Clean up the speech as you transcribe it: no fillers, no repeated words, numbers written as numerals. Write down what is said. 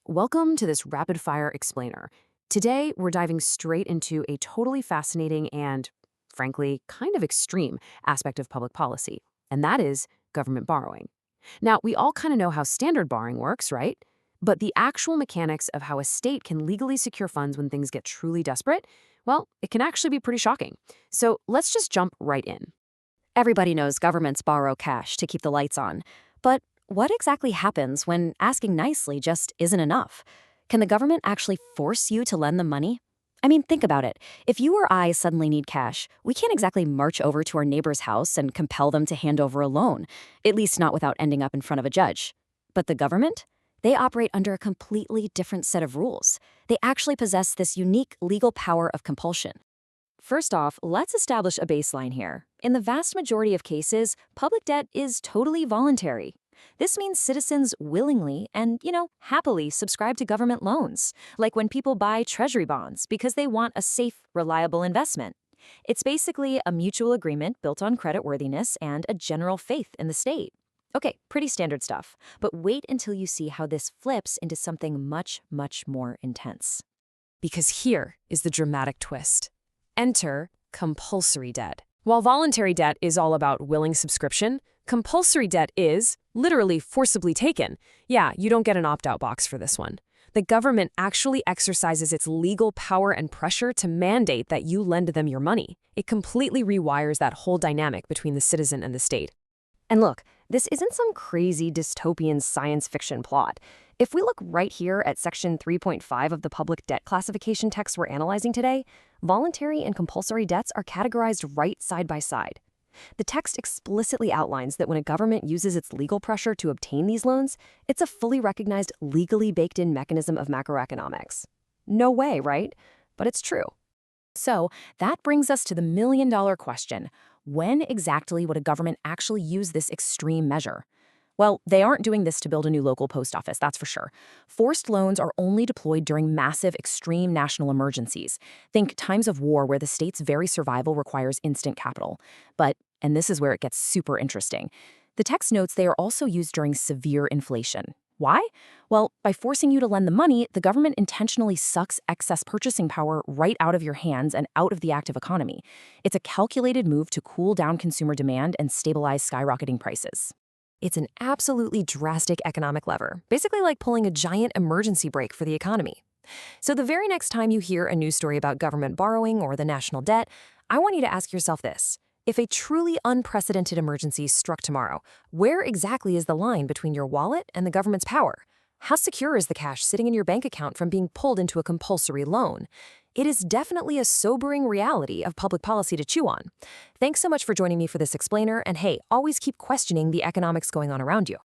Welcome to this rapid fire explainer. Today, we're diving straight into a totally fascinating and, frankly, kind of extreme aspect of public policy, and that is government borrowing. Now, we all kind of know how standard borrowing works, right? But the actual mechanics of how a state can legally secure funds when things get truly desperate, well, it can actually be pretty shocking. So let's just jump right in. Everybody knows governments borrow cash to keep the lights on. But what exactly happens when asking nicely just isn't enough? Can the government actually force you to lend them money? I mean, think about it. If you or I suddenly need cash, we can't exactly march over to our neighbor's house and compel them to hand over a loan, at least not without ending up in front of a judge. But the government? They operate under a completely different set of rules. They actually possess this unique legal power of compulsion. First off, let's establish a baseline here. In the vast majority of cases, public debt is totally voluntary. This means citizens willingly and, happily subscribe to government loans, like when people buy treasury bonds because they want a safe, reliable investment. It's basically a mutual agreement built on creditworthiness and a general faith in the state. Okay, pretty standard stuff, but wait until you see how this flips into something much, much more intense. Because here is the dramatic twist. Enter compulsory debt. While voluntary debt is all about willing subscription, compulsory debt is literally forcibly taken. Yeah, you don't get an opt-out box for this one. The government actually exercises its legal power and pressure to mandate that you lend them your money. It completely rewires that whole dynamic between the citizen and the state. And look, this isn't some crazy dystopian science fiction plot. If we look right here at Section 3.5 of the public debt classification text we're analyzing today, voluntary and compulsory debts are categorized right side by side. The text explicitly outlines that when a government uses its legal pressure to obtain these loans, it's a fully recognized, legally baked-in mechanism of macroeconomics. No way, right? But it's true. So that brings us to the million-dollar question. When exactly would a government actually use this extreme measure? Well, they aren't doing this to build a new local post office, that's for sure. Forced loans are only deployed during massive, extreme national emergencies. Think times of war where the state's very survival requires instant capital. But, and this is where it gets super interesting, the text notes they are also used during severe inflation. Why? Well, by forcing you to lend the money, the government intentionally sucks excess purchasing power right out of your hands and out of the active economy. It's a calculated move to cool down consumer demand and stabilize skyrocketing prices. It's an absolutely drastic economic lever, basically like pulling a giant emergency brake for the economy. So the very next time you hear a news story about government borrowing or the national debt, I want you to ask yourself this. If a truly unprecedented emergency struck tomorrow, where exactly is the line between your wallet and the government's power? How secure is the cash sitting in your bank account from being pulled into a compulsory loan? It is definitely a sobering reality of public policy to chew on. Thanks so much for joining me for this explainer, and hey, always keep questioning the economics going on around you.